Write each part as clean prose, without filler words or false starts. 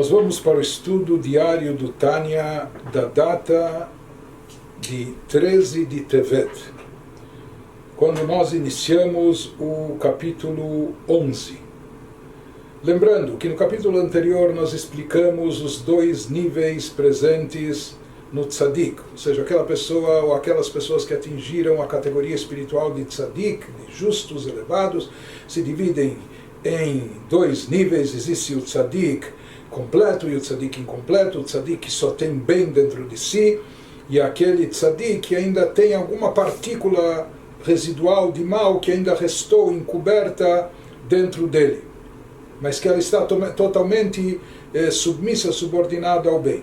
Nós vamos para o estudo diário do Tânia da data de 13 de Tevet, quando nós iniciamos o capítulo 11. Lembrando que no capítulo anterior nós explicamos os dois níveis presentes no Tzadik, ou seja, aquela pessoa ou aquelas pessoas que atingiram a categoria espiritual de Tzadik, de justos elevados, se dividem em dois níveis. Existe o Tzadik completo e o Tzadik incompleto, o Tzadik que só tem bem dentro de si, e aquele Tzadik que ainda tem alguma partícula residual de mal que ainda restou encoberta dentro dele, mas que ela está totalmente submissa, subordinada ao bem.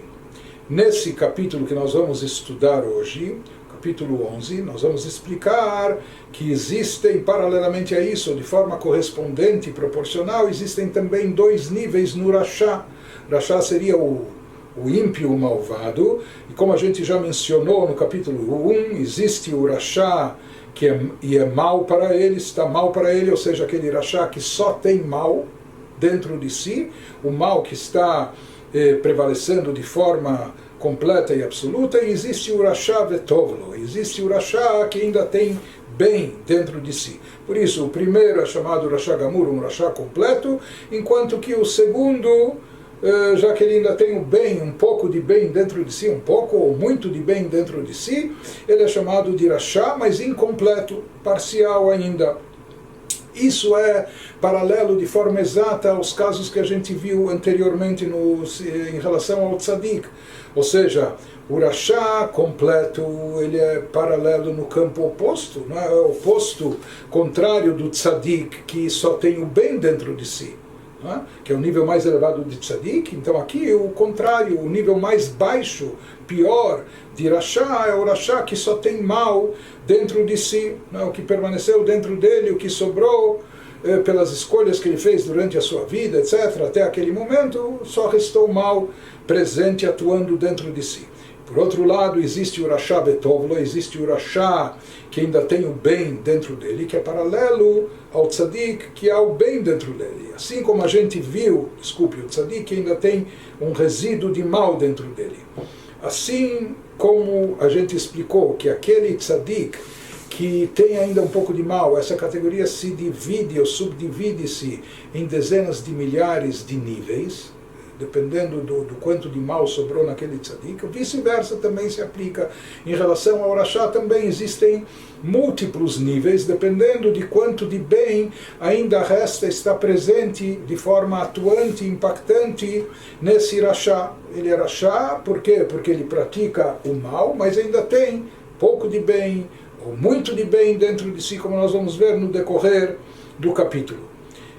Nesse capítulo que nós vamos estudar hoje, capítulo 11, nós vamos explicar que existem, paralelamente a isso, de forma correspondente e proporcional, existem também dois níveis no Rasha. Rasha seria o ímpio, o malvado, e como a gente já mencionou no capítulo 1, existe o Rasha que é mal para ele, está mal para ele, ou seja, aquele Rasha que só tem mal dentro de si, o mal que está prevalecendo de forma completa e absoluta, e existe o Rasha Vetovlo, existe o Rasha que ainda tem bem dentro de si. Por isso, o primeiro é chamado Rasha Gamur, um Rasha completo, enquanto que o segundo, já que ele ainda tem o bem, um pouco de bem dentro de si, um pouco ou muito de bem dentro de si, ele é chamado de Rasha, mas incompleto, parcial ainda. Isso é paralelo de forma exata aos casos que a gente viu anteriormente em relação ao Tzadik. Ou seja, o Rasha completo, ele é paralelo no campo oposto, não é? É o oposto contrário do Tzadik, que só tem o bem dentro de si, não é? Que é o nível mais elevado de Tzadik. Então aqui o contrário, o nível mais baixo, pior de Rasha, é o Rasha que só tem mal dentro de si, não é? O que permaneceu dentro dele, o que sobrou pelas escolhas que ele fez durante a sua vida, etc., até aquele momento, só restou mal presente, atuando dentro de si. Por outro lado, existe o Rasha Betovlo, existe o Rasha que ainda tem o bem dentro dele, que é paralelo ao Tzadik, que há o bem dentro dele. Assim como a gente viu, o Tzadik ainda tem um resíduo de mal dentro dele. Assim como a gente explicou que aquele Tzadik que tem ainda um pouco de mal, essa categoria se divide ou subdivide-se em dezenas de milhares de níveis, dependendo do quanto de mal sobrou naquele tzadik. Vice-versa também se aplica em relação ao Rasha. Também existem múltiplos níveis, dependendo de quanto de bem ainda resta, está presente de forma atuante, impactante nesse Rasha. Ele é Rasha, por quê? Porque ele pratica o mal, mas ainda tem pouco de bem, ou muito de bem dentro de si, como nós vamos ver no decorrer do capítulo.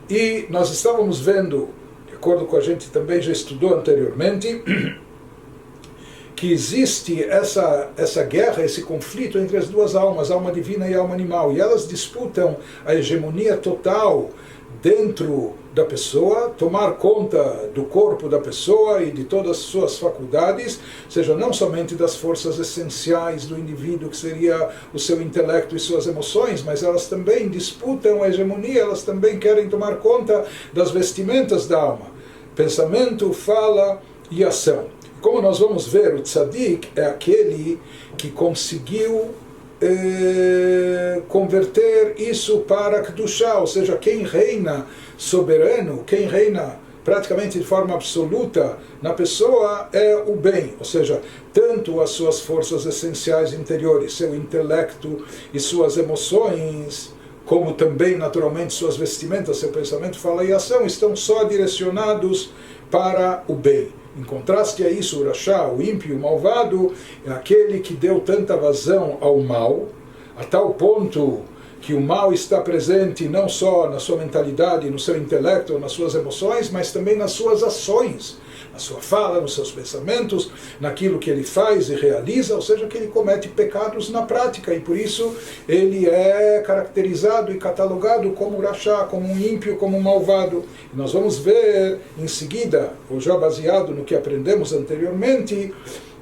E nós estávamos vendo, de acordo com a gente também já estudou anteriormente, que existe essa guerra, esse conflito entre as duas almas, a alma divina e a alma animal, e elas disputam a hegemonia total dentro da pessoa, tomar conta do corpo da pessoa e de todas as suas faculdades, ou seja, não somente das forças essenciais do indivíduo, que seria o seu intelecto e suas emoções, mas elas também disputam a hegemonia, elas também querem tomar conta das vestimentas da alma, pensamento, fala e ação. Como nós vamos ver, o Tzadik é aquele que conseguiu converter isso para Kedushá, ou seja, quem reina soberano, quem reina praticamente de forma absoluta na pessoa é o bem, ou seja, tanto as suas forças essenciais interiores, seu intelecto e suas emoções, como também naturalmente suas vestimentas, seu pensamento, fala e ação, estão só direcionados para o bem. Em contraste a isso, o Rasha, o ímpio, o malvado, é aquele que deu tanta vazão ao mal, a tal ponto que o mal está presente não só na sua mentalidade, no seu intelecto, nas suas emoções, mas também nas suas ações, na sua fala, nos seus pensamentos, naquilo que ele faz e realiza, ou seja, que ele comete pecados na prática, e por isso ele é caracterizado e catalogado como Rasha, como um ímpio, como um malvado. E nós vamos ver em seguida, ou já baseado no que aprendemos anteriormente,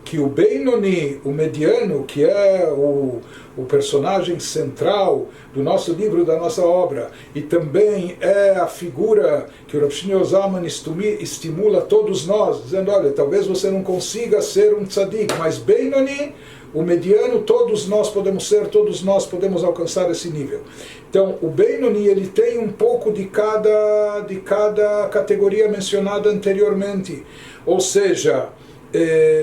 que o Benoni, o mediano, que é o personagem central do nosso livro, da nossa obra, e também é a figura que o Rav Shneur Zalman estimula todos nós, dizendo, olha, talvez você não consiga ser um tzadik, mas Benoni, o mediano, todos nós podemos ser, todos nós podemos alcançar esse nível. Então, o Benoni, ele tem um pouco de cada categoria mencionada anteriormente. Ou seja,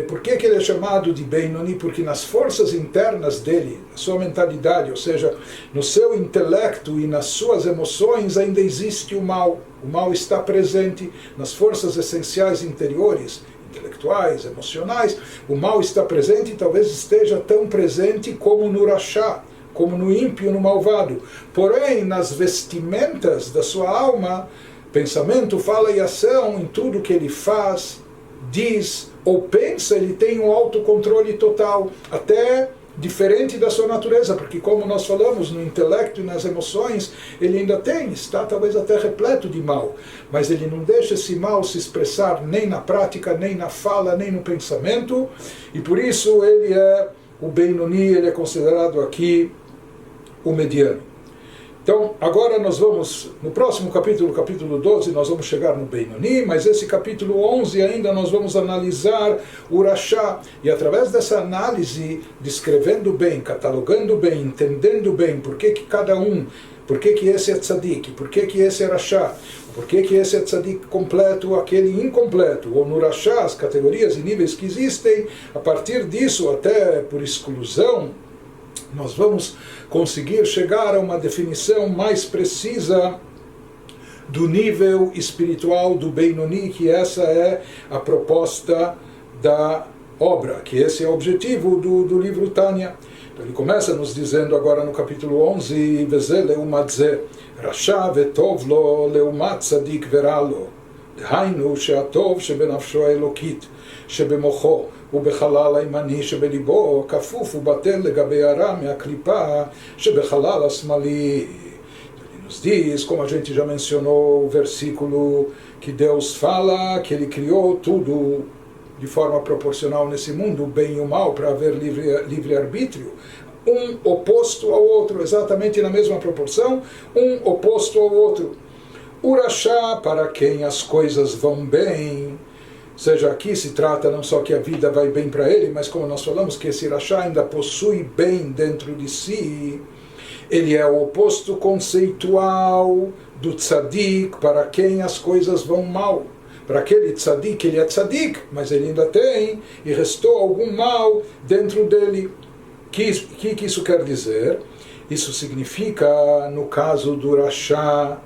por que ele é chamado de Benoni? Porque nas forças internas dele, na sua mentalidade, ou seja, no seu intelecto e nas suas emoções ainda existe o mal. O mal está presente nas forças essenciais interiores, intelectuais, emocionais. O mal está presente e talvez esteja tão presente como no Rashá, como no ímpio, no malvado. Porém, nas vestimentas da sua alma, pensamento, fala e ação, em tudo que ele faz, diz ou pensa, ele tem um autocontrole total, até diferente da sua natureza, porque como nós falamos, no intelecto e nas emoções, ele ainda está talvez até repleto de mal, mas ele não deixa esse mal se expressar nem na prática, nem na fala, nem no pensamento, e por isso ele é o Benoni, ele é considerado aqui o mediano. Então, agora nós vamos, no próximo capítulo, capítulo 12, nós vamos chegar no Benoni, mas esse capítulo 11 ainda nós vamos analisar o Rashá, e através dessa análise, descrevendo bem, catalogando bem, entendendo bem por que cada um, por que esse é tzadik, por que esse é Rashá, por que esse é tzadik completo, aquele incompleto, ou no Rashá, as categorias e níveis que existem, a partir disso, até por exclusão, nós vamos conseguir chegar a uma definição mais precisa do nível espiritual do Benoni, que essa é a proposta da obra, que esse é o objetivo do livro Tânia. Então ele começa nos dizendo agora no capítulo 11, Veze leumat ze, Rasha vetov lo leumat tzadik veralo, דהיינו שהטוב שבנפשו האלוקית, שבמוחו ובחלל הימני שבליבו, כפוף ובטל לגבי הרע מהקליפה שבחלל השמאלי. Ele nos diz, como a gente já mencionou, o versículo que Deus fala, que Ele criou tudo de forma proporcional nesse mundo, o bem e o mal, para haver livre-arbítrio, um oposto ao outro, exatamente na mesma proporção, um oposto ao outro. O Rashá, para quem as coisas vão bem, ou seja, aqui se trata não só que a vida vai bem para ele, mas como nós falamos, que esse Rashá ainda possui bem dentro de si, ele é o oposto conceitual do tzadik, para quem as coisas vão mal. Para aquele tzadik, ele é tzadik, mas ele ainda tem, e restou algum mal dentro dele. O que isso quer dizer? Isso significa, no caso do Rashá,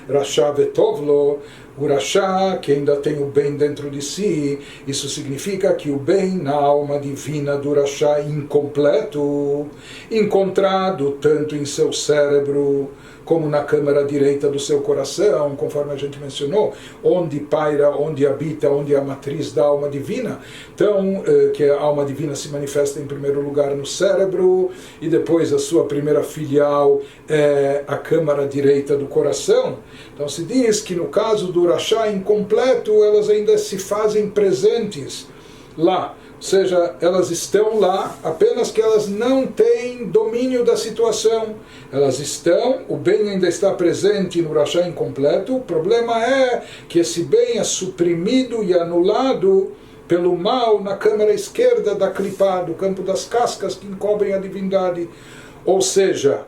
Rasha vetovlo, o Rasha, que ainda tem o bem dentro de si, isso significa que o bem na alma divina do Rasha incompleto, encontrado tanto em seu cérebro como na câmara direita do seu coração, conforme a gente mencionou, onde paira, onde habita, onde é a matriz da alma divina. Então, que a alma divina se manifesta em primeiro lugar no cérebro, e depois a sua primeira filial é a câmara direita do coração. Então se diz que no caso do Rasha incompleto, elas ainda se fazem presentes lá. Ou seja, elas estão lá, apenas que elas não têm domínio da situação. Elas estão, o bem ainda está presente no Rasha incompleto. O problema é que esse bem é suprimido e anulado pelo mal na câmara esquerda da Klipá, do campo das cascas que encobrem a divindade. Ou seja,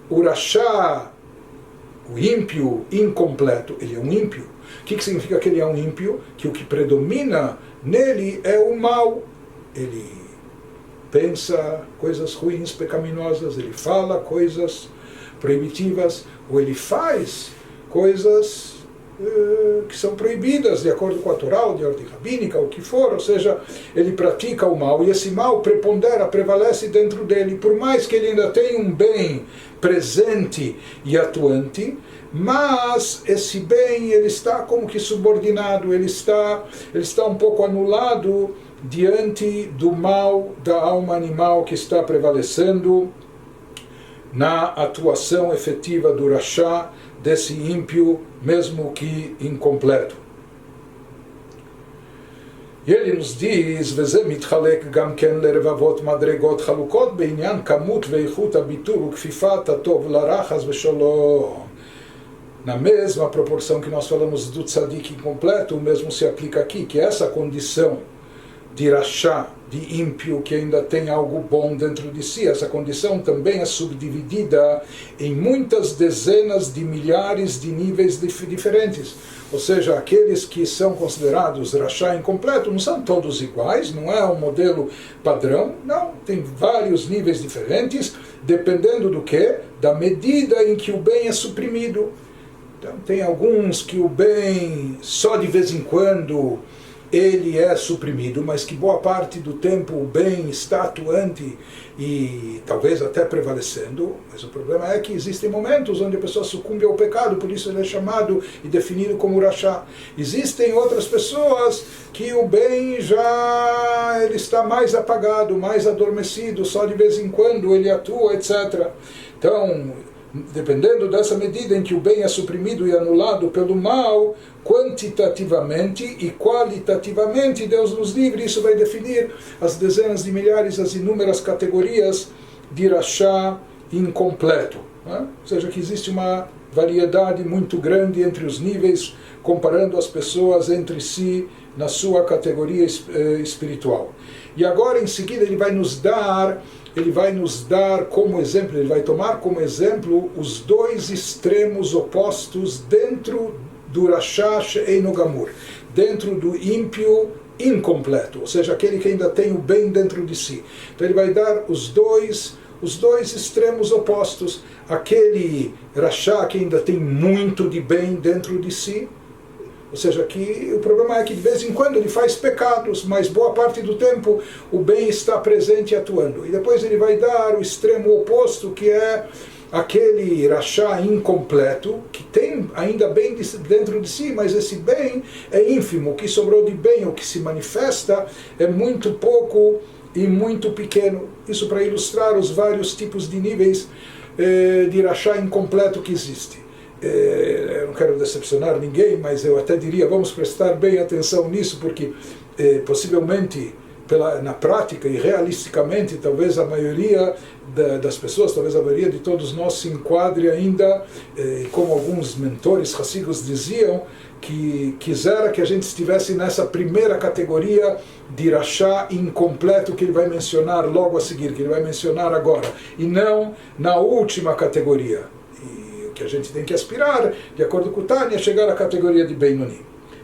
o Rasha, o ímpio incompleto, ele é um ímpio. O que significa que ele é um ímpio? Que o que predomina nele é o mal. Ele pensa coisas ruins, pecaminosas, ele fala coisas proibitivas, ou ele faz coisas que são proibidas de acordo com a Torá, de ordem rabínica, o que for, ou seja, ele pratica o mal, e esse mal prepondera, prevalece dentro dele, por mais que ele ainda tenha um bem presente e atuante, mas esse bem ele está como que subordinado, ele está um pouco anulado diante do mal da alma animal que está prevalecendo na atuação efetiva do Rasha, desse ímpio, mesmo que incompleto. E ele nos diz, וזה מתחלק גם כן לרבבות מדרגות חלוקות בעניין כמות ואיכות הביטול וכפיפת הטוב לרע חס ושלום. Na mesma proporção que nós falamos do tzadik incompleto, o mesmo se aplica aqui, que essa condição de rachá, de ímpio, que ainda tem algo bom dentro de si, essa condição também é subdividida em muitas dezenas de milhares de níveis diferentes. Ou seja, aqueles que são considerados rachá incompleto não são todos iguais, não é um modelo padrão, não, tem vários níveis diferentes, dependendo do que? Da medida em que o bem é suprimido. Então, tem alguns que o bem, só de vez em quando, ele é suprimido, mas que boa parte do tempo o bem está atuante e talvez até prevalecendo. Mas o problema é que existem momentos onde a pessoa sucumbe ao pecado, por isso ele é chamado e definido como rachá. Existem outras pessoas que o bem já ele está mais apagado, mais adormecido, só de vez em quando ele atua, etc. Então, dependendo dessa medida em que o bem é suprimido e anulado pelo mal, quantitativamente e qualitativamente, Deus nos livre, isso vai definir as dezenas de milhares, as inúmeras categorias de rachá incompleto. Né? Ou seja, que existe uma variedade muito grande entre os níveis, comparando as pessoas entre si na sua categoria espiritual. E agora, em seguida, ele vai nos dar como exemplo, ele vai tomar como exemplo os dois extremos opostos dentro do rachá she'eino gamur, dentro do ímpio incompleto, ou seja, aquele que ainda tem o bem dentro de si. Então ele vai dar os dois extremos opostos, aquele rachá que ainda tem muito de bem dentro de si. Ou seja, que o problema é que de vez em quando ele faz pecados, mas boa parte do tempo o bem está presente e atuando. E depois ele vai dar o extremo oposto, que é aquele rachá incompleto, que tem ainda bem dentro de si, mas esse bem é ínfimo, o que sobrou de bem, o que se manifesta, é muito pouco e muito pequeno. Isso para ilustrar os vários tipos de níveis de rachá incompleto que existe. Eu não quero decepcionar ninguém, mas eu até diria, vamos prestar bem atenção nisso, porque possivelmente, na prática e realisticamente, talvez a maioria das pessoas, talvez a maioria de todos nós se enquadre ainda, como alguns mentores racigos diziam, que quisera que a gente estivesse nessa primeira categoria de rachá incompleto que ele vai mencionar logo a seguir, que ele vai mencionar agora, e não na última categoria. Que a gente tem que aspirar, de acordo com o Tânia, chegar à categoria de Benoni.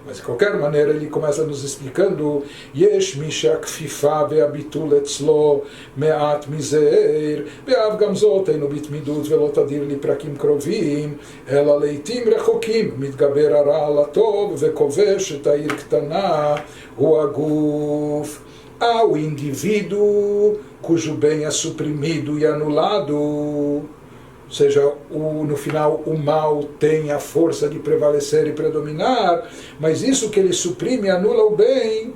Mas de qualquer maneira ele começa nos explicando: Yesh misha kfifa ve'abitul etzlo me'at mizeir ve'av gam zot einu bitmidut ve'lo tadir li prakim krovim ela leitim rechokim mitgaber hara al hatov ve'kovesh et ha'ir ktana hu haguf. Ao indivíduo cujo bem é suprimido e anulado, ou seja, no final o mal tem a força de prevalecer e predominar, mas isso que ele suprime e anula o bem,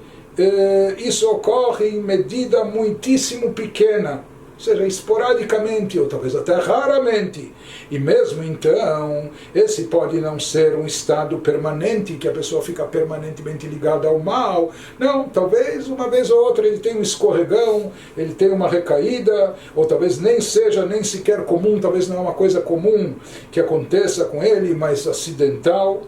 isso ocorre em medida muitíssimo pequena, ou seja, esporadicamente, ou talvez até raramente. E mesmo então, esse pode não ser um estado permanente, que a pessoa fica permanentemente ligada ao mal. Não, talvez uma vez ou outra ele tem um escorregão, ele tem uma recaída, ou talvez nem seja nem sequer comum, talvez não é uma coisa comum que aconteça com ele, mas acidental,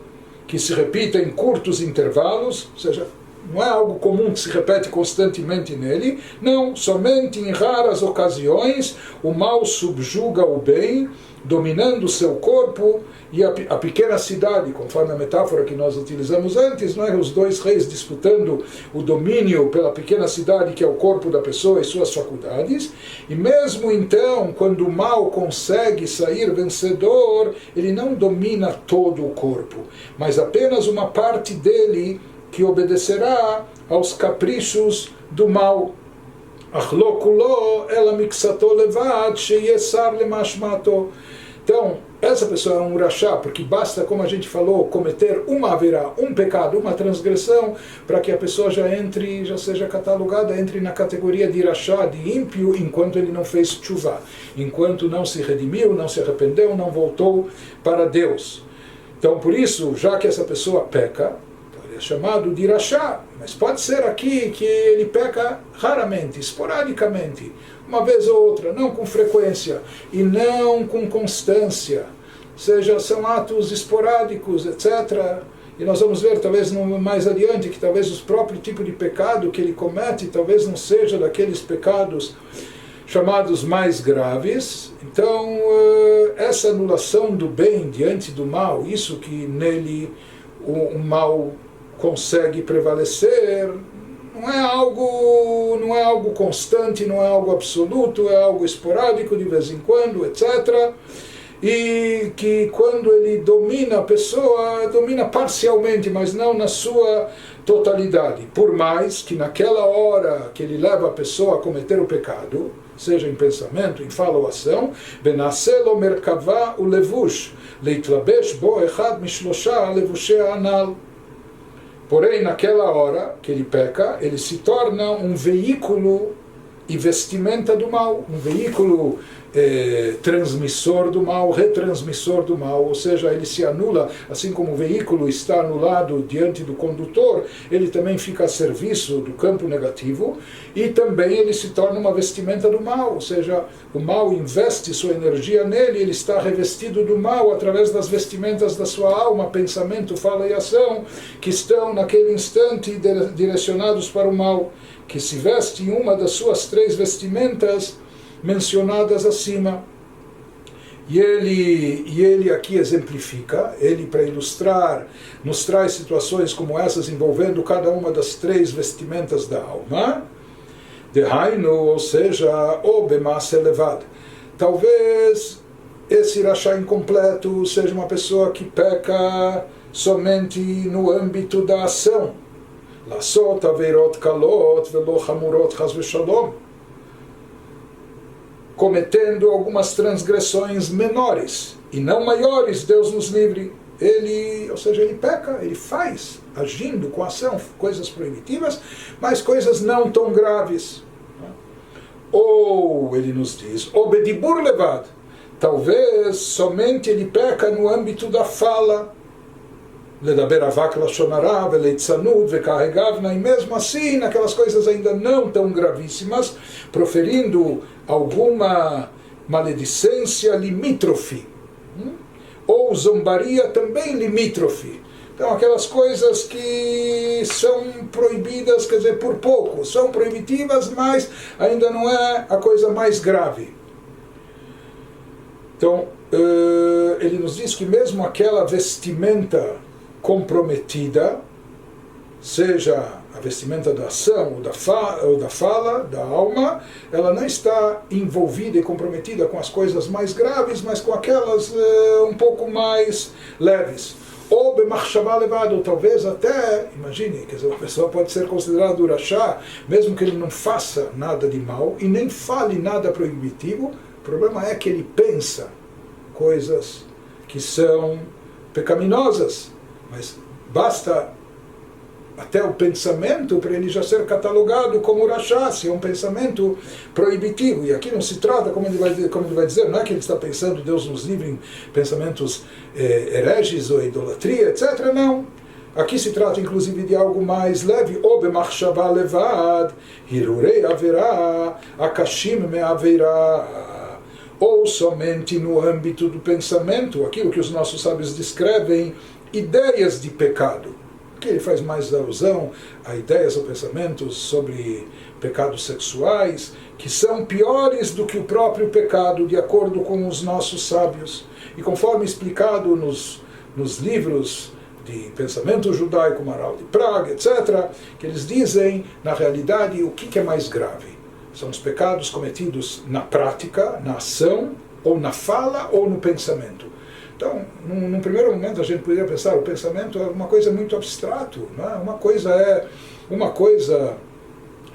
que se repita em curtos intervalos, ou seja, não é algo comum que se repete constantemente nele. Não, somente em raras ocasiões o mal subjuga o bem, dominando o seu corpo, e a pequena cidade, conforme a metáfora que nós utilizamos antes, não é? Os dois reis disputando o domínio pela pequena cidade que é o corpo da pessoa e suas faculdades. E mesmo então, quando o mal consegue sair vencedor, ele não domina todo o corpo, mas apenas uma parte dele, que obedecerá aos caprichos do mal. Então, essa pessoa é um rachá, porque basta, como a gente falou, cometer uma haverá, um pecado, uma transgressão, para que a pessoa já seja catalogada, entre na categoria de rachá, de ímpio, enquanto ele não fez tchuvá, enquanto não se redimiu, não se arrependeu, não voltou para Deus. Então, por isso, já que essa pessoa peca, é chamado de Rashá, mas pode ser aqui que ele peca raramente, esporadicamente, uma vez ou outra, não com frequência e não com constância, ou seja, são atos esporádicos, etc. E nós vamos ver, talvez mais adiante, que talvez o próprio tipo de pecado que ele comete, talvez não seja daqueles pecados chamados mais graves. Então, essa anulação do bem diante do mal, isso que nele o mal consegue prevalecer, não é algo constante, não é algo absoluto, é algo esporádico de vez em quando, etc. E que quando ele domina a pessoa, domina parcialmente, mas não na sua totalidade. Por mais que naquela hora que ele leva a pessoa a cometer o pecado, seja em pensamento, em fala ou ação, benaselo merkavá o levush, leitlabesh bo echad mishlosha levushei anal. Porém, naquela hora que ele peca, ele se torna um veículo e vestimenta do mal, um veículo transmissor do mal, retransmissor do mal, ou seja, ele se anula, assim como o veículo está anulado diante do condutor, ele também fica a serviço do campo negativo, e também ele se torna uma vestimenta do mal, ou seja, o mal investe sua energia nele, ele está revestido do mal através das vestimentas da sua alma, pensamento, fala e ação, que estão naquele instante direcionados para o mal, que se veste em uma das suas 3 vestimentas mencionadas acima. E ele aqui exemplifica, ele para ilustrar, nos traz situações como essas envolvendo cada uma das 3 vestimentas da alma. Dehainu, ou seja, o bemase elevado. Talvez esse rachá incompleto seja uma pessoa que peca somente no âmbito da ação. Lasot averot kalot velo hamurot chas v'shalom, cometendo algumas transgressões menores e não maiores, Deus nos livre. Ou seja, ele peca, ele faz, agindo com ação, coisas proibitivas, mas coisas não tão graves. Ou, ele nos diz, o bedibur levad, talvez somente ele peca no âmbito da fala, ledaber avak lashonara veleitzanud vekarregavna, e mesmo assim, naquelas coisas ainda não tão gravíssimas, proferindo alguma maledicência limítrofe, ou zombaria também limítrofe. Então, aquelas coisas que são proibidas, quer dizer, por pouco, são proibitivas, mas ainda não é a coisa mais grave. Então, ele nos diz que mesmo aquela vestimenta comprometida, seja a vestimenta da ação ou da fala, da alma, ela não está envolvida e comprometida com as coisas mais graves, mas com aquelas um pouco mais leves. Ou bemachshavá levado, ou talvez até, imagine, quer dizer, uma pessoa pode ser considerada urachá, mesmo que ele não faça nada de mal e nem fale nada proibitivo, o problema é que ele pensa coisas que são pecaminosas, mas basta até o pensamento para ele já ser catalogado como rachá, se é um pensamento proibitivo. E aqui não se trata, como ele vai dizer, não é que ele está pensando, Deus nos livre, em pensamentos hereges ou idolatria, etc. Não. Aqui se trata inclusive de algo mais leve, ou bemachshavá levad, hirurei averá, akashim me averá, ou somente no âmbito do pensamento, aquilo que os nossos sábios descrevem, ideias de pecado. Aqui ele faz mais alusão a ideias ou pensamentos sobre pecados sexuais, que são piores do que o próprio pecado, de acordo com os nossos sábios. E conforme explicado nos livros de pensamento judaico, Maral de Praga, etc., que eles dizem, na realidade, o que é mais grave. São os pecados cometidos na prática, na ação, ou na fala, ou no pensamento. Então, num primeiro momento a gente poderia pensar, o pensamento é uma coisa muito abstrato, não é? Uma coisa,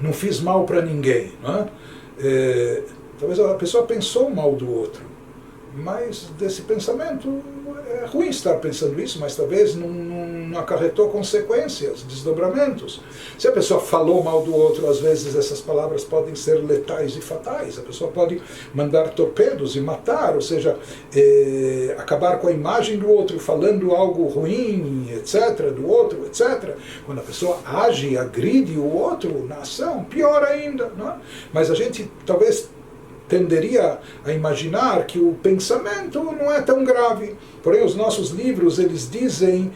não fiz mal para ninguém, não é? Talvez a pessoa pensou mal do outro, mas desse pensamento é ruim estar pensando isso, mas talvez não acarretou consequências, desdobramentos. Se a pessoa falou mal do outro, às vezes essas palavras podem ser letais e fatais. A pessoa pode mandar torpedos e matar, ou seja, acabar com a imagem do outro, falando algo ruim, etc., do outro, etc. Quando a pessoa age e agride o outro na ação, pior ainda. Não é? Mas a gente talvez tenderia a imaginar que o pensamento não é tão grave. Porém, os nossos livros, eles dizem,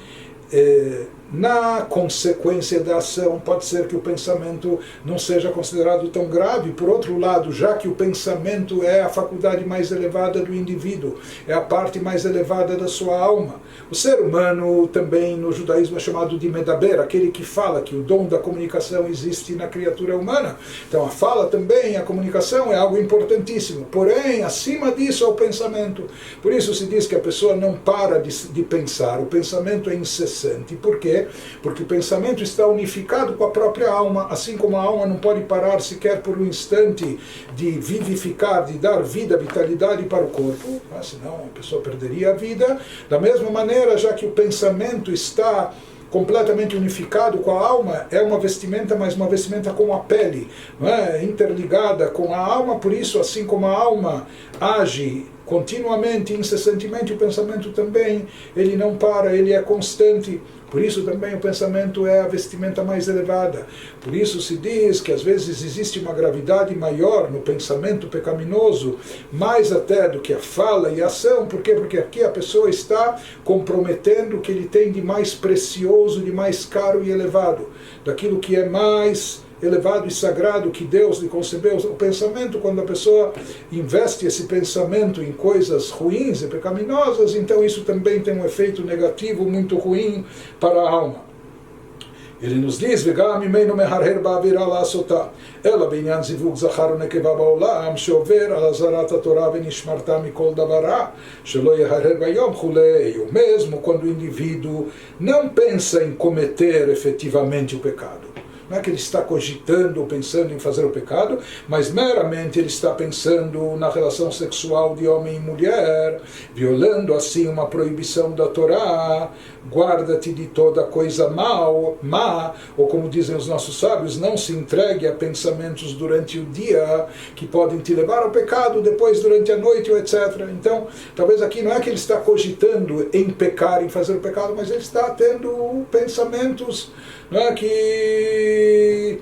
na consequência da ação, pode ser que o pensamento não seja considerado tão grave. Por outro lado, já que o pensamento é a faculdade mais elevada do indivíduo, é a parte mais elevada da sua alma. O ser humano também no judaísmo é chamado de medaber, aquele que fala, que o dom da comunicação existe na criatura humana. Então a fala também, a comunicação é algo importantíssimo. Porém, acima disso é o pensamento. Por isso se diz que a pessoa não para de pensar, o pensamento é incessante. Por quê? Porque o pensamento está unificado com a própria alma, assim como a alma não pode parar sequer por um instante de vivificar, de dar vida, vitalidade para o corpo, senão a pessoa perderia a vida. Da mesma maneira, já que o pensamento está completamente unificado com a alma, é uma vestimenta, mas uma vestimenta com a pele, não é? Interligada com a alma. Por isso, assim como a alma age continuamente, incessantemente, o pensamento também, ele não para, ele é constante. Por isso também o pensamento é a vestimenta mais elevada. Por isso se diz que às vezes existe uma gravidade maior no pensamento pecaminoso, mais até do que a fala e a ação. Por quê? Porque aqui a pessoa está comprometendo o que ele tem de mais precioso, de mais caro e elevado, daquilo que é mais elevado e sagrado que Deus lhe concebeu. O pensamento, quando a pessoa investe esse pensamento em coisas ruins e pecaminosas, então isso também tem um efeito negativo muito ruim para a alma. Ele nos diz, וגם ממנו מהרהר באווירה לעשותה, אלא בעניין זיווג זכר ונקבה בעולם, שעובר על אזהרת התורה ונשמרת מכל דבר רע, שלא יהרהר ביום וכולי. O mesmo quando o indivíduo não pensa em cometer efetivamente o pecado. Não é que ele está cogitando ou pensando em fazer o pecado, mas meramente ele está pensando na relação sexual de homem e mulher, violando assim uma proibição da Torá. Guarda-te de toda coisa má, ou como dizem os nossos sábios, não se entregue a pensamentos durante o dia que podem te levar ao pecado, depois durante a noite, etc. Então, talvez aqui não é que ele está cogitando em pecar, em fazer o pecado, mas ele está tendo pensamentos, não é, que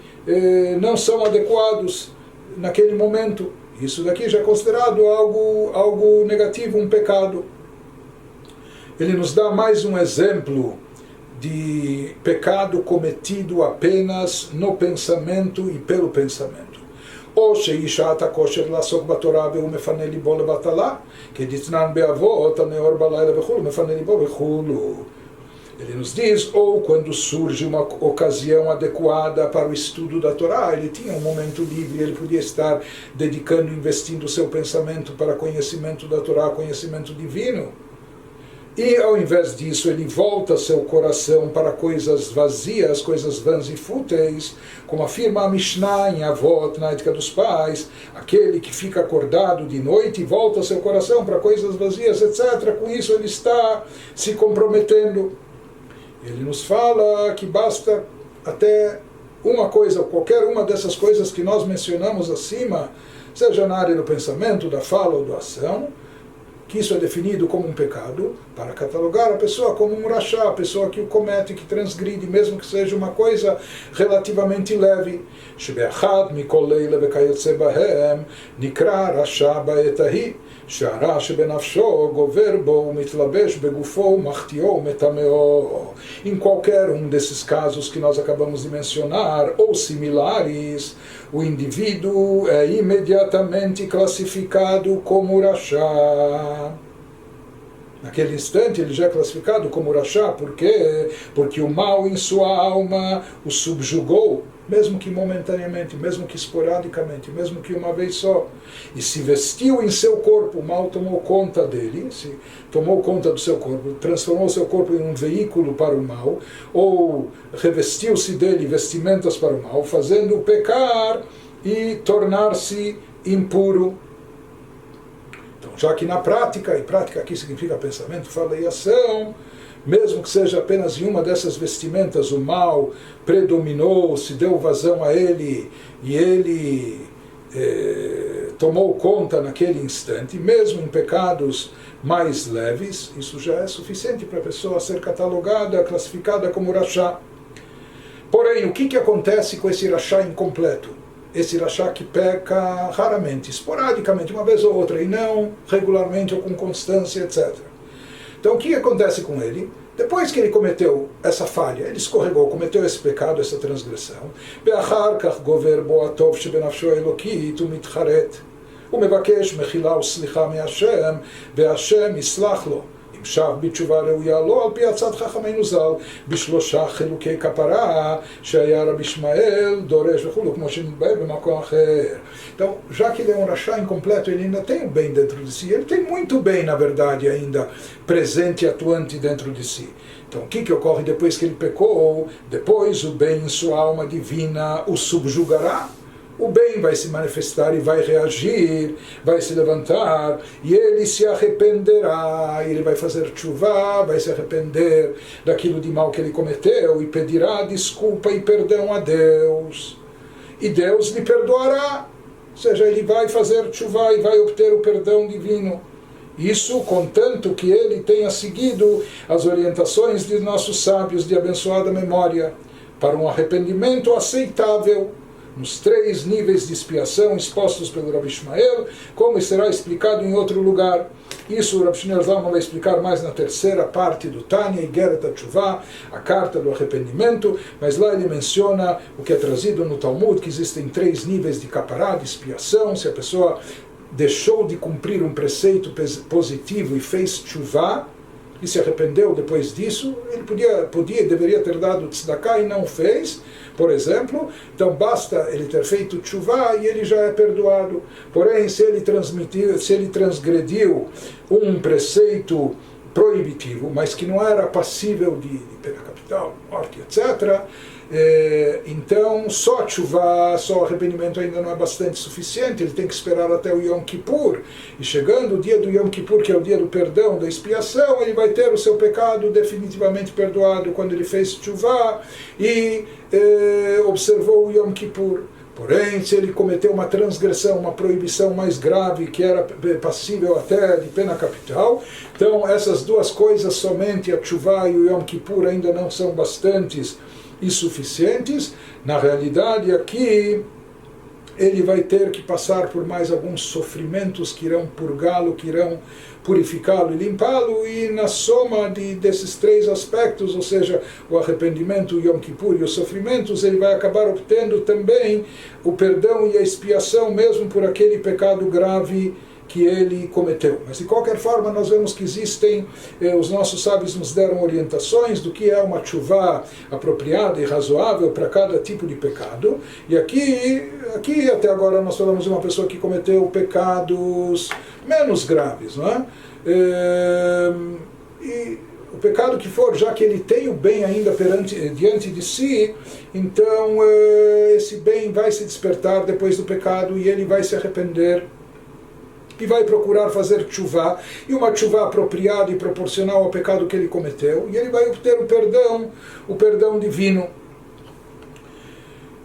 não são adequados naquele momento. Isso daqui já é considerado algo negativo, um pecado. Ele nos dá mais um exemplo de pecado cometido apenas no pensamento e pelo pensamento. או שאישה הכושר לעסוק בתורה והוא מפנה ליבו לבטלה, כדתנן באבות, הנאור בלילה וכו', מפנה ליבו וכו'. Ele nos diz, ou quando surge uma ocasião adequada para o estudo da Torá, ele tinha um momento livre, ele podia estar dedicando, investindo o seu pensamento para conhecimento da Torá, conhecimento divino. E ao invés disso ele volta seu coração para coisas vazias, coisas vãs e fúteis, como afirma a Mishnah em Avot, na Ética dos Pais, aquele que fica acordado de noite e volta seu coração para coisas vazias, etc. Com isso ele está se comprometendo. Ele nos fala que basta até uma coisa, qualquer uma dessas coisas que nós mencionamos acima, seja na área do pensamento, da fala ou da ação, que isso é definido como um pecado, para catalogar a pessoa como um rachá, a pessoa que o comete, que transgride, mesmo que seja uma coisa relativamente leve. שבאחד מכל לילה וכיוצא בהם נקרא רשע בעת ההיא, שהרע שבנפשו גובר בו ומתלבש בגופו ומחטיאו ומטמאו. Em qualquer um desses casos que nós acabamos de mencionar, ou similares, o indivíduo é imediatamente classificado como rachá. Naquele instante ele já é classificado como rachá. Por quê? Porque o mal em sua alma o subjugou, mesmo que momentaneamente, mesmo que esporadicamente, mesmo que uma vez só, e se vestiu em seu corpo. O mal tomou conta dele, se tomou conta do seu corpo, transformou seu corpo em um veículo para o mal, ou revestiu-se dele vestimentas para o mal, fazendo-o pecar e tornar-se impuro. Então já que na prática, e prática aqui significa pensamento, fala e ação, mesmo que seja apenas em uma dessas vestimentas o mal predominou, se deu vazão a ele, e ele tomou conta naquele instante, mesmo em pecados mais leves, isso já é suficiente para a pessoa ser catalogada, classificada como rachá. Porém, o que acontece com esse rachá incompleto? Esse rachá que peca raramente, esporadicamente, uma vez ou outra, e não regularmente ou com constância, etc. Então, o que acontece com ele? Depois que ele cometeu essa falha, ele escorregou, cometeu esse pecado, essa transgressão, ואחר כך גובר בו הטוב שבנפשו האלוקית ומתחרט, ומבקש מחילה וסליחה מהשם, והשם יסלח לו. אם שב בתשובה ראויה לו, על פי עצת חכמינו ז"ל, בשלושה חילוקי כפרה, שהיה רבי ישמעאל דורש וכו', כמו שנתבהר במקום אחר. Então, já que ele é um rachá incompleto, ele ainda tem o bem dentro de si, ele tem muito bem, na verdade, ainda presente e atuante dentro de si. Então, o que ocorre depois que ele pecou? Depois o bem em sua alma divina o subjugará. O bem vai se manifestar e vai reagir, vai se levantar, e ele se arrependerá, ele vai fazer tshuva, vai se arrepender daquilo de mal que ele cometeu, e pedirá desculpa e perdão a Deus. E Deus lhe perdoará, ou seja, ele vai fazer tshuva e vai obter o perdão divino. Isso contanto que ele tenha seguido as orientações de nossos sábios de abençoada memória, para um arrependimento aceitável, nos 3 níveis de expiação expostos pelo Rabi Ishmael, como será explicado em outro lugar. Isso o Rabi Ishmael Zalman vai explicar mais na 3ª parte do Tanya, Igeret HaTshuvah, a carta do arrependimento, mas lá ele menciona o que é trazido no Talmud, que existem 3 níveis de kapará, de expiação. Se a pessoa deixou de cumprir um preceito positivo e fez tshuva, e se arrependeu depois disso, ele deveria ter dado tzedakah e não fez, por exemplo, então basta ele ter feito tshuva e ele já é perdoado. Porém, se ele transgrediu um preceito proibitivo, mas que não era passível de pena capital, morte, etc., então só tshuva, só arrependimento ainda não é bastante suficiente, ele tem que esperar até o Yom Kippur, e chegando o dia do Yom Kippur, que é o dia do perdão, da expiação, ele vai ter o seu pecado definitivamente perdoado quando ele fez tshuva e observou o Yom Kippur. Porém, se ele cometeu uma transgressão, uma proibição mais grave, que era passível até de pena capital, então essas 2 coisas, somente a tshuva e o Yom Kippur, ainda não são bastantes e suficientes. Na realidade, aqui ele vai ter que passar por mais alguns sofrimentos que irão purgá-lo, que irão purificá-lo e limpá-lo, e na soma desses 3 aspectos, ou seja, o arrependimento, o Yom Kippur e os sofrimentos, ele vai acabar obtendo também o perdão e a expiação, mesmo por aquele pecado grave que ele cometeu. Mas de qualquer forma nós vemos que existem, os nossos sábios nos deram orientações do que é uma tshuva apropriada e razoável para cada tipo de pecado, e aqui até agora nós falamos de uma pessoa que cometeu pecados menos graves, não é? E o pecado que for, já que ele tem o bem ainda diante de si, então esse bem vai se despertar depois do pecado e ele vai se arrepender e vai procurar fazer tshuva, e uma tshuva apropriada e proporcional ao pecado que ele cometeu, e ele vai obter o perdão divino.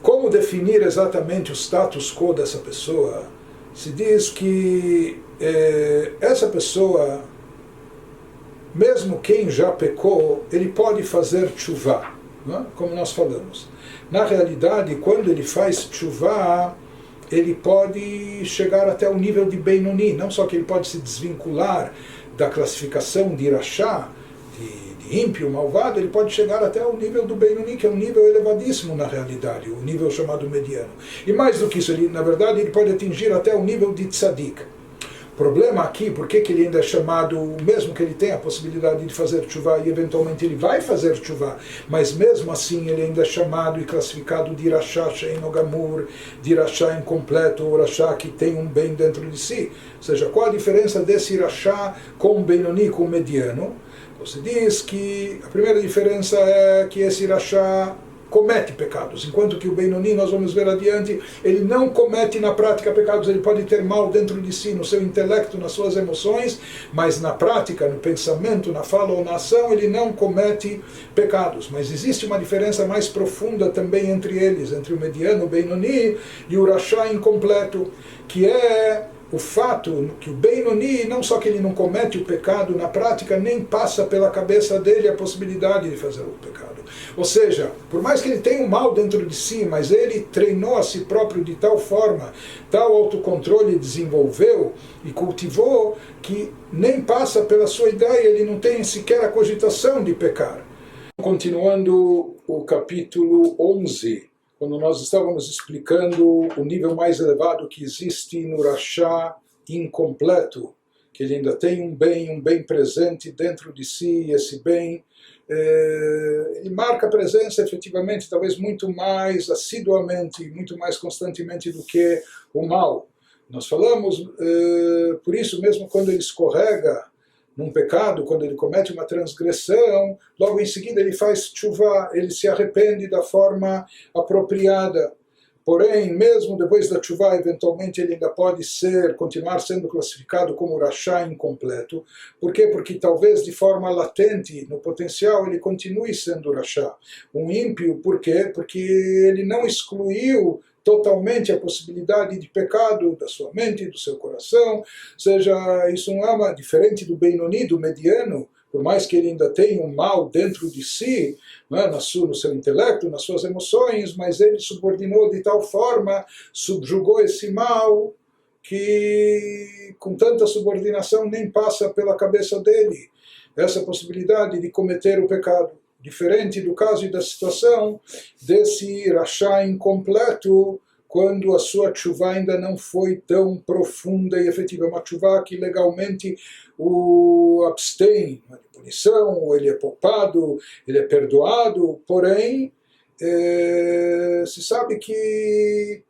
Como definir exatamente o status quo dessa pessoa? Se diz que essa pessoa, mesmo quem já pecou, ele pode fazer tshuva, não é? Como nós falamos. Na realidade, quando ele faz tshuva, ele pode chegar até o nível de Benoni, não só que ele pode se desvincular da classificação de Irachá, de ímpio, malvado, ele pode chegar até o nível do Benoni, que é um nível elevadíssimo na realidade, o nível chamado mediano. E mais do que isso, na verdade, ele pode atingir até o nível de Tzadik. O problema aqui, por que ele ainda é chamado, mesmo que ele tenha a possibilidade de fazer tshuva, e eventualmente ele vai fazer tshuva, mas mesmo assim ele ainda é chamado e classificado de Irachá She'eino Gamur, de Irachá incompleto, ou Irachá que tem um bem dentro de si. Ou seja, qual a diferença desse Irachá com o Benoni, com o mediano? Você diz que a primeira diferença é que esse Irachá comete pecados, enquanto que o Benoni, nós vamos ver adiante, ele não comete na prática pecados. Ele pode ter mal dentro de si, no seu intelecto, nas suas emoções, mas na prática, no pensamento, na fala ou na ação, ele não comete pecados. Mas existe uma diferença mais profunda também entre eles, entre o mediano, o Benoni, e o Rasha incompleto, que é o fato que o Benoni, não só que ele não comete o pecado, na prática nem passa pela cabeça dele a possibilidade de fazer o pecado. Ou seja, por mais que ele tenha um mal dentro de si, mas ele treinou a si próprio de tal forma, tal autocontrole desenvolveu e cultivou, que nem passa pela sua ideia, ele não tem sequer a cogitação de pecar. Continuando o capítulo 11, quando nós estávamos explicando o nível mais elevado que existe no Rasha incompleto, que ele ainda tem um bem presente dentro de si, e esse bem ele marca a presença efetivamente, talvez muito mais assiduamente, muito mais constantemente do que o mal. Nós falamos, por isso mesmo, quando ele escorrega num pecado, quando ele comete uma transgressão, logo em seguida ele faz tshuva, ele se arrepende da forma apropriada. Porém, mesmo depois da tshuva, eventualmente ele ainda pode continuar sendo classificado como Rasha incompleto. Por quê? Porque talvez de forma latente, no potencial, ele continue sendo Rasha. Um ímpio, por quê? Porque ele não excluiu totalmente a possibilidade de pecado da sua mente, do seu coração. Ou seja, isso não é uma, diferente do Benoni, do mediano, por mais que ele ainda tenha um mal dentro de si, não é, no seu intelecto, nas suas emoções, mas ele subordinou de tal forma, subjugou esse mal, que com tanta subordinação nem passa pela cabeça dele essa possibilidade de cometer o pecado. Diferente do caso e da situação desse Rasha incompleto, quando a sua tshuva ainda não foi tão profunda e efetiva. Uma tshuva que legalmente o abstém de punição, ou ele é poupado, ele é perdoado, porém, se sabe que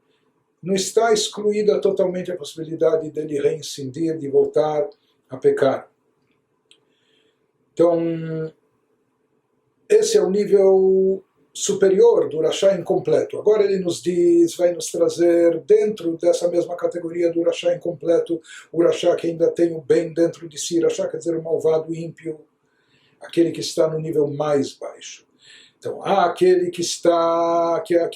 não está excluída totalmente a possibilidade dele reincidir, de voltar a pecar. Então, esse é o nível superior do Rasha incompleto. Agora ele nos diz, vai nos trazer dentro dessa mesma categoria do Rasha incompleto, o Rasha que ainda tem o bem dentro de si. Rasha quer dizer o malvado, ímpio, aquele que está no nível mais baixo. Então, há aquele que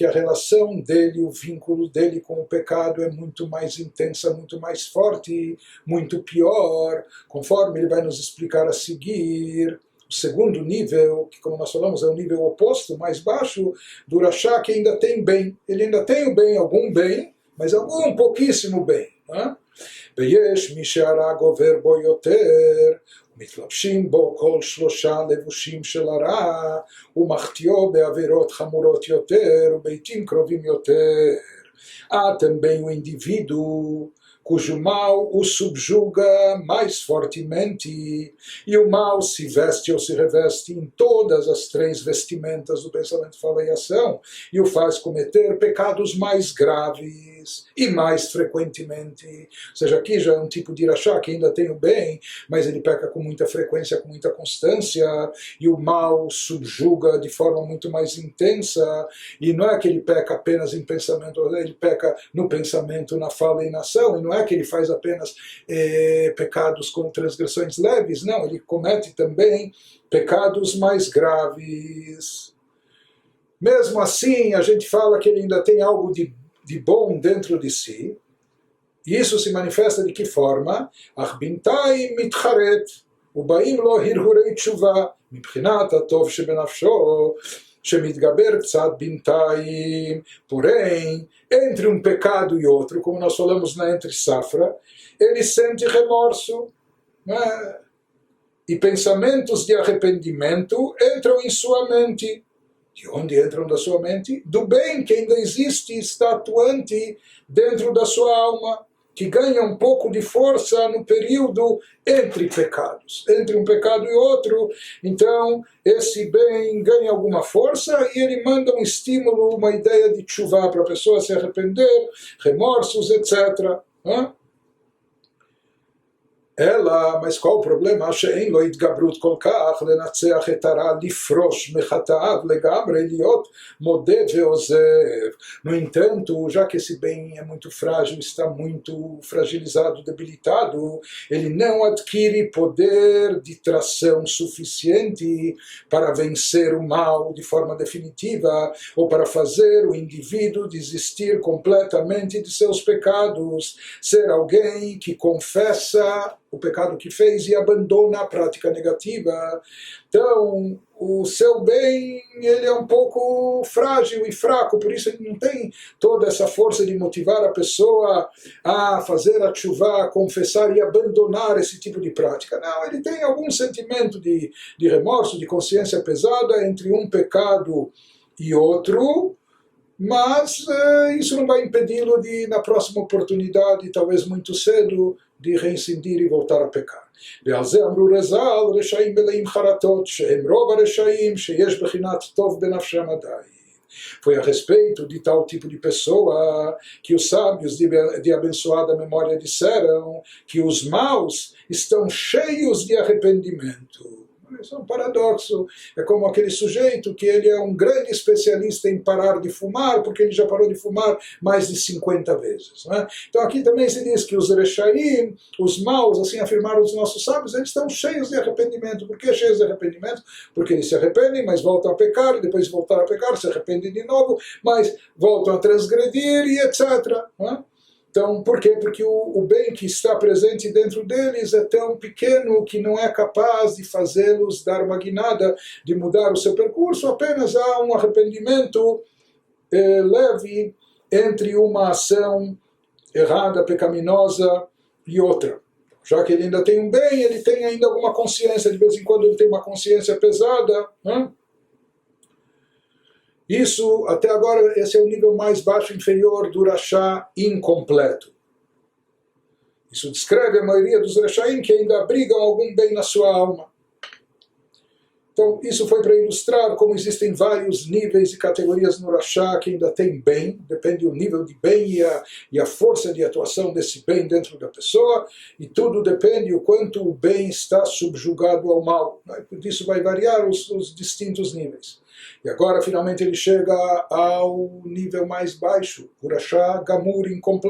a relação dele, o vínculo dele com o pecado é muito mais intensa, muito mais forte, muito pior, conforme ele vai nos explicar a seguir. O segundo nível, que como nós falamos é o nível oposto, mais baixo, do Rasha que ainda tem bem. Ele ainda tem o bem, algum bem, mas algum pouquíssimo bem. ויש מי שהרע גובר בו יותר, ומתלבשים בו כל 3 לבושים של הרע, ומחטיאו בעבירות חמורות יותר, ובעתים קרובים יותר. Há também o indivíduo cujo mal o subjuga mais fortemente, e o mal se veste ou se reveste em todas as 3 vestimentas do pensamento, fala e ação, e o faz cometer pecados mais graves e mais frequentemente. Ou seja, aqui já é um tipo de Rasha que ainda tem o bem, mas ele peca com muita frequência, com muita constância, e o mal subjuga de forma muito mais intensa, e não é que ele peca apenas em pensamento, ele peca no pensamento, na fala e na ação, e não é que ele faz apenas pecados com transgressões leves, não, ele comete também pecados mais graves. Mesmo assim, a gente fala que ele ainda tem algo de bom dentro de si, e isso se manifesta de que forma? Achbintai mitcharet, ubaim lo hirhurei tshuva, מבחינת הטוב שבנפשו, שמתגבר קצת בינתיים. Porém, entre um pecado e outro, como nós falamos na entre safra, ele sente remorso, né? E pensamentos de arrependimento entram em sua mente. De onde entram da sua mente? Do bem que ainda existe, está atuante dentro da sua alma, que ganha um pouco de força no período entre pecados, entre um pecado e outro. Então, esse bem ganha alguma força e ele manda um estímulo, uma ideia de tshuva para a pessoa se arrepender, remorsos, etc. ela, mas qual o problema? שאין לו התגברות כל כך לנצח את הרע, לפרוש מחטאיו לגמרי, להיות מודה ועוזב. No entanto, já que esse bem é muito frágil, está muito fragilizado, debilitado, ele não adquire poder de tração suficiente para vencer o mal de forma definitiva ou para fazer o indivíduo desistir completamente de seus pecados, ser alguém que confessa o pecado que fez e abandona a prática negativa. Então, o seu bem, ele é um pouco frágil e fraco, por isso ele não tem toda essa força de motivar a pessoa a fazer a tshuva, a confessar e abandonar esse tipo de prática. Não, ele tem algum sentimento de remorso, de consciência pesada entre um pecado e outro, mas isso não vai impedi-lo de, na próxima oportunidade, talvez muito cedo, de reincidir e voltar a pecar. ועל זה אמרו רז"ל, רשעים מלאים חרטות, שהם רוב הרשעים שיש בחינת טוב בנפשם עדיין. Foi a respeito de tal tipo de pessoa que os sábios de abençoada memória disseram que os maus estão cheios de arrependimento. Isso é um paradoxo. É como aquele sujeito que ele é um grande especialista em parar de fumar, porque ele já parou de fumar mais de 50 vezes. Né? Então aqui também se diz que os rechaim, os maus, assim afirmaram os nossos sábios, eles estão cheios de arrependimento. Por que cheios de arrependimento? Porque eles se arrependem, mas voltam a pecar, e depois de voltar a pecar, se arrependem de novo, mas voltam a transgredir e etc. Né? Então, por quê? Porque o bem que está presente dentro deles é tão pequeno que não é capaz de fazê-los dar uma guinada, de mudar o seu percurso, apenas há um arrependimento leve entre uma ação errada, pecaminosa e outra. Já que ele ainda tem um bem, ele tem ainda alguma consciência, de vez em quando ele tem uma consciência pesada, né? Isso, até agora, esse é o nível mais baixo inferior do Rashá incompleto. Isso descreve a maioria dos Rashaim que ainda abrigam algum bem na sua alma. Então, isso foi para ilustrar como existem vários níveis e categorias no Rashá que ainda tem bem, depende do nível de bem e a força de atuação desse bem dentro da pessoa, e tudo depende do quanto o bem está subjugado ao mal. Por isso vai variar os distintos níveis. E agora, finalmente, ele chega ao nível mais baixo, o Rashá Gamur,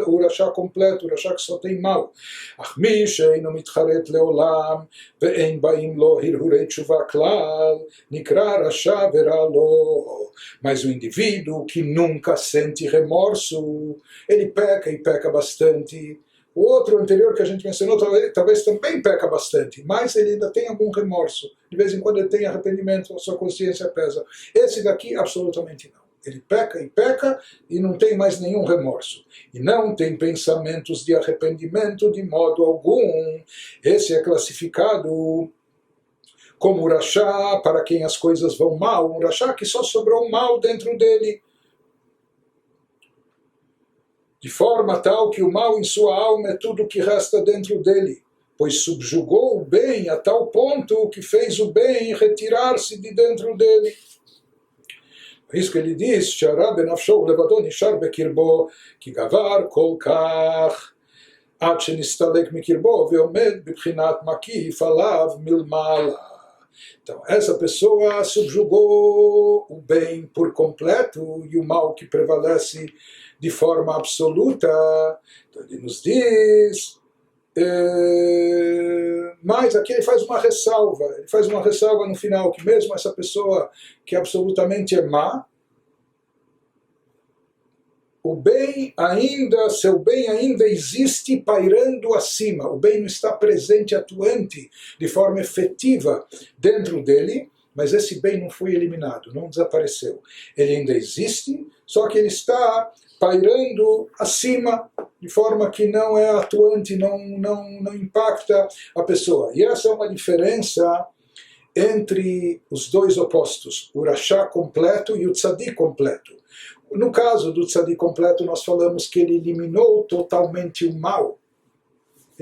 o Rashá completo, o Rashá que só tem mal. Achmi sheino mitcharet leolam, ve'en baim lo hirhurei tshuva klal, nikra Rashá verá lo. Mas o indivíduo que nunca sente remorso, ele peca e peca bastante. O outro anterior que a gente mencionou talvez também peca bastante, mas ele ainda tem algum remorso. De vez em quando ele tem arrependimento, a sua consciência pesa. Esse daqui, absolutamente não. Ele peca e não tem mais nenhum remorso. E não tem pensamentos de arrependimento de modo algum. Esse é classificado como o Rashá para quem as coisas vão mal. Um Rashá que só sobrou mal dentro dele. De forma tal que o mal em sua alma é tudo o que resta dentro dele, pois subjugou o bem a tal ponto que fez o bem retirar-se de dentro dele. Por isso que ele diz, שהרע בנפשו ולבדו נשאר בקרבו, כי גבר כל כך עד שנסתלק מקרבו ועומד בבחינת מקיף עליו מלמעלה. Então, essa pessoa subjugou o bem por completo e o mal que prevalece de forma absoluta. Então, ele nos diz, mas aqui ele faz uma ressalva no final, que mesmo essa pessoa que absolutamente é má, seu bem ainda existe pairando acima. O bem não está presente, atuante, de forma efetiva dentro dele, mas esse bem não foi eliminado, não desapareceu. Ele ainda existe, só que ele está pairando acima, de forma que não é atuante, não impacta a pessoa. E essa é uma diferença entre os dois opostos, o Rashá completo e o Tzadik completo. No caso do Tzadik completo, nós falamos que ele eliminou totalmente o mal.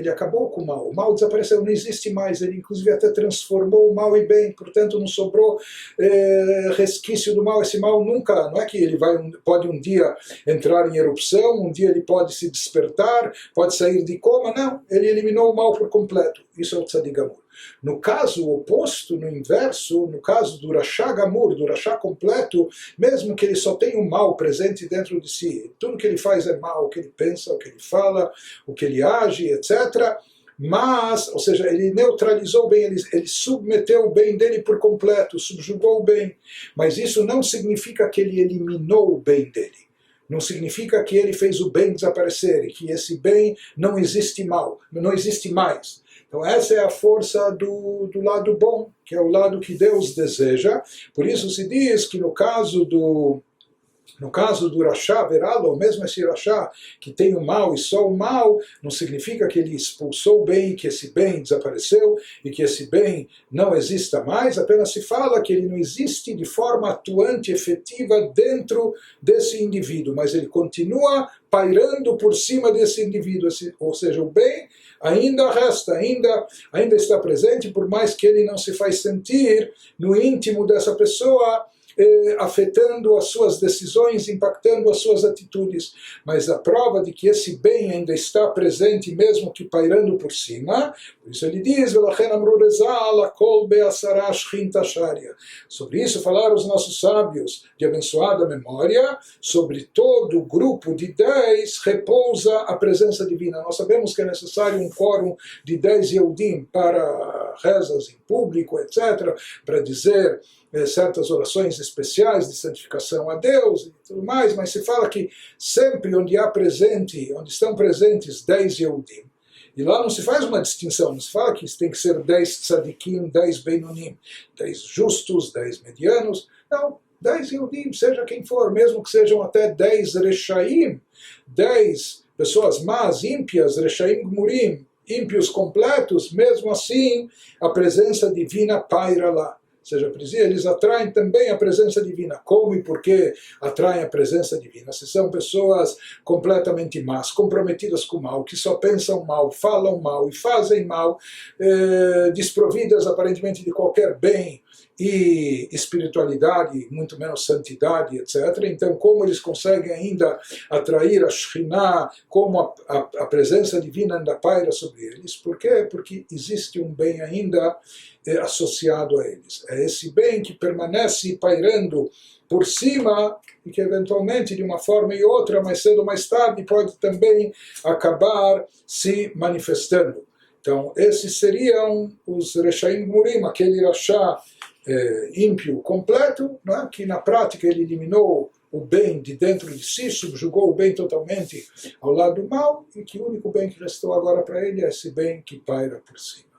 ele acabou com o mal desapareceu, não existe mais, ele inclusive até transformou o mal em bem, portanto não sobrou resquício do mal. Esse mal nunca, não é que ele pode um dia entrar em erupção, um dia ele pode se despertar, pode sair de coma, não, ele eliminou o mal por completo. Isso é o Tzadik Gamur. No caso oposto, no inverso, no caso do Rasha Gamur, do Rasha completo, mesmo que ele só tenha o mal presente dentro de si, tudo que ele faz é mal, o que ele pensa, o que ele fala, o que ele age, etc., mas, ou seja, ele neutralizou o bem, ele submeteu o bem dele por completo, subjugou o bem, mas isso não significa que ele eliminou o bem dele. Não significa que ele fez o bem desaparecer, e que esse bem não existe não existe mais. Então essa é a força do lado bom, que é o lado que Deus deseja. Por isso se diz que no caso do Rasha Veralo, mesmo esse Rasha que tem o mal e só o mal, não significa que ele expulsou o bem, que esse bem desapareceu e que esse bem não exista mais, apenas se fala que ele não existe de forma atuante, efetiva dentro desse indivíduo, mas ele continua pairando por cima desse indivíduo, ou seja, o bem ainda resta, ainda está presente, por mais que ele não se faz sentir no íntimo dessa pessoa, afetando as suas decisões, impactando as suas atitudes. Mas a prova de que esse bem ainda está presente, mesmo que pairando por cima, por isso ele diz, sobre isso falaram os nossos sábios de abençoada memória, sobre todo o grupo de 10 repousa a presença divina. Nós sabemos que é necessário um quórum de 10 Yehudim para rezas em público, etc., para dizer certas orações especiais de santificação a Deus e tudo mais, mas se fala que sempre onde estão presentes 10 Yehudim, e lá não se faz uma distinção, não se fala que tem que ser 10 tzadikim, 10 beinonim, 10 justos, 10 medianos, não, 10 Yehudim, seja quem for, mesmo que sejam até 10 reshaim, 10 pessoas más, ímpias, reshaim gmurim, ímpios completos, mesmo assim a presença divina paira lá. Ou seja, eles atraem também a presença divina. Como e por que atraem a presença divina? Se são pessoas completamente más, comprometidas com o mal, que só pensam mal, falam mal e fazem mal, desprovidas aparentemente de qualquer bem e espiritualidade, muito menos santidade, etc. Então, como eles conseguem ainda atrair a Shekhinah, como a presença divina ainda paira sobre eles? Por quê? Porque existe um bem ainda associado a eles. É esse bem que permanece pairando por cima e que eventualmente, de uma forma e outra, mais cedo ou mais tarde, pode também acabar se manifestando. Então, esses seriam os Reshaim Murim, aquele Rasha ímpio completo, não é? Que na prática ele eliminou o bem de dentro de si, subjugou o bem totalmente ao lado do mal, e que o único bem que restou agora para ele é esse bem que paira por cima.